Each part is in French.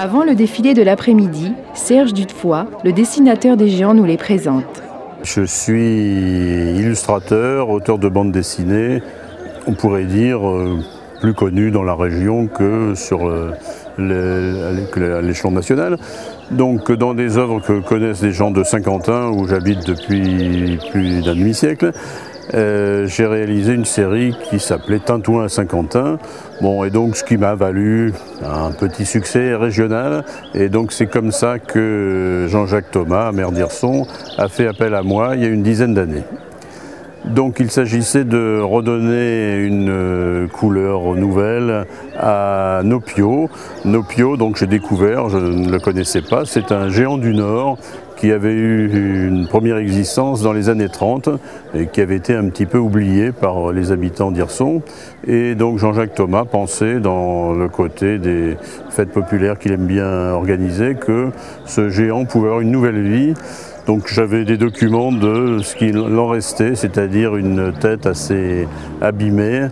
Avant le défilé de l'après-midi, Serge Dutefoy, le dessinateur des géants, nous les présente. Je suis illustrateur, auteur de bande dessinée, on pourrait dire plus connu dans la région que sur l'échelon national. Donc dans des œuvres que connaissent les gens de Saint-Quentin, où j'habite depuis plus d'un demi-siècle, j'ai réalisé une série qui s'appelait Tintouin à Saint-Quentin. Bon, et donc ce qui m'a valu un petit succès régional. Et donc c'est comme ça que Jean-Jacques Thomas, maire d'Hirson, a fait appel à moi il y a une dizaine d'années. Donc il s'agissait de redonner une couleur nouvelle à Nopio. Nopio, donc j'ai découvert, je ne le connaissais pas, c'est un géant du Nord qui avait eu une première existence dans les années 30 et qui avait été un petit peu oublié par les habitants d'Hirson. Et donc Jean-Jacques Thomas pensait, dans le côté des fêtes populaires qu'il aime bien organiser, que ce géant pouvait avoir une nouvelle vie. Donc j'avais des documents de ce qu'il en restait, c'est-à-dire une tête assez abîmée,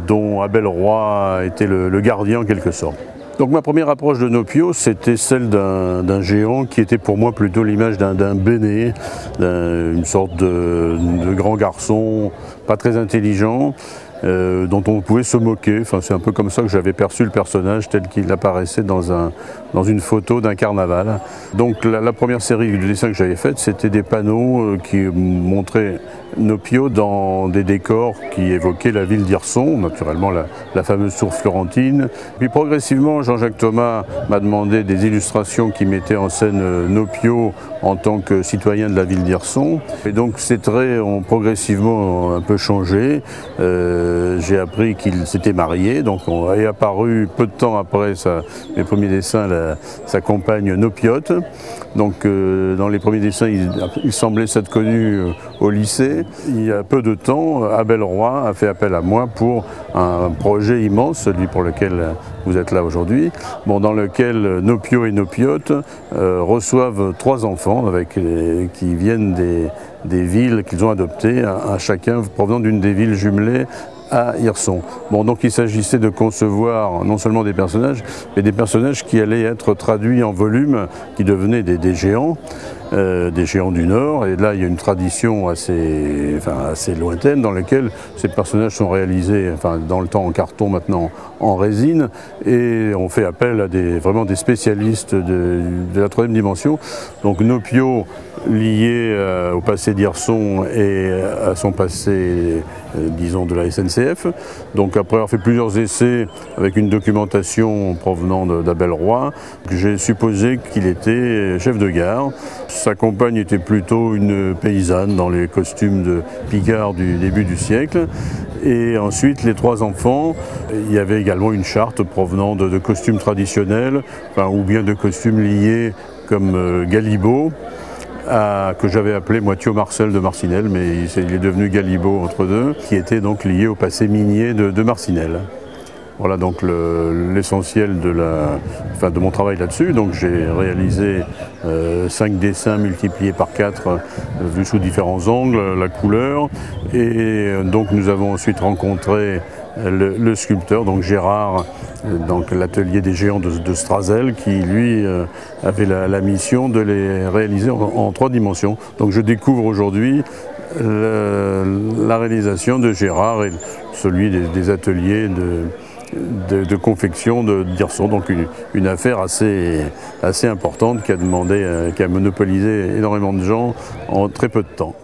dont Abel Roy était le gardien en quelque sorte. Donc ma première approche de Nopio, c'était celle d'un géant qui était pour moi plutôt l'image d'un béné, une sorte de grand garçon pas très intelligent, dont on pouvait se moquer. Enfin, c'est un peu comme ça que j'avais perçu le personnage tel qu'il apparaissait dans une photo d'un carnaval. Donc la première série de dessins que j'avais faite, c'était des panneaux qui montraient Nopio dans des décors qui évoquaient la ville d'Hirson, naturellement la fameuse tour florentine. Puis progressivement, Jean-Jacques Thomas m'a demandé des illustrations qui mettaient en scène Nopio en tant que citoyen de la ville d'Hirson. Et donc ces traits ont progressivement un peu changé. J'ai appris qu'il s'était marié, donc est apparu peu de temps après mes premiers dessins sa compagne Nopiote. Donc dans les premiers dessins, il semblait s'être connu au lycée. Il y a peu de temps, Abel Roy a fait appel à moi pour un projet immense, celui pour lequel vous êtes là aujourd'hui, dans lequel Nopio et Nopiote reçoivent 3 enfants qui viennent des villes qu'ils ont adoptées, à chacun provenant d'une des villes jumelées à Hirson. Donc il s'agissait de concevoir non seulement des personnages, mais des personnages qui allaient être traduits en volume, qui devenaient des géants du Nord. Et là, il y a une tradition assez lointaine dans laquelle ces personnages sont réalisés, dans le temps en carton, maintenant en résine, et on fait appel à vraiment des spécialistes de la 3e dimension. Donc Nopio, lié au passé d'Hirson et à son passé, disons, de la SNCF. Donc après avoir fait plusieurs essais avec une documentation provenant d'Abel Roy, j'ai supposé qu'il était chef de gare. Sa compagne était plutôt une paysanne dans les costumes de Picard du début du siècle. Et ensuite, les 3 enfants, il y avait également une charte provenant de costumes traditionnels, ou bien de costumes liés comme Galibo, que j'avais appelé moi Thio Marcel de Marcinelle, mais il est devenu Galibo entre deux, qui était donc lié au passé minier de Marcinelle. Voilà donc l'essentiel de mon travail là-dessus. Donc j'ai réalisé 5 dessins multipliés par 4 vus sous différents angles, la couleur. Et donc nous avons ensuite rencontré le sculpteur, donc Gérard, l'atelier des géants de Strazel, qui lui avait la mission de les réaliser en 3 dimensions. Donc je découvre aujourd'hui la réalisation de Gérard et celui des ateliers de confection d'Hirson, donc une affaire assez importante qui a monopolisé énormément de gens en très peu de temps.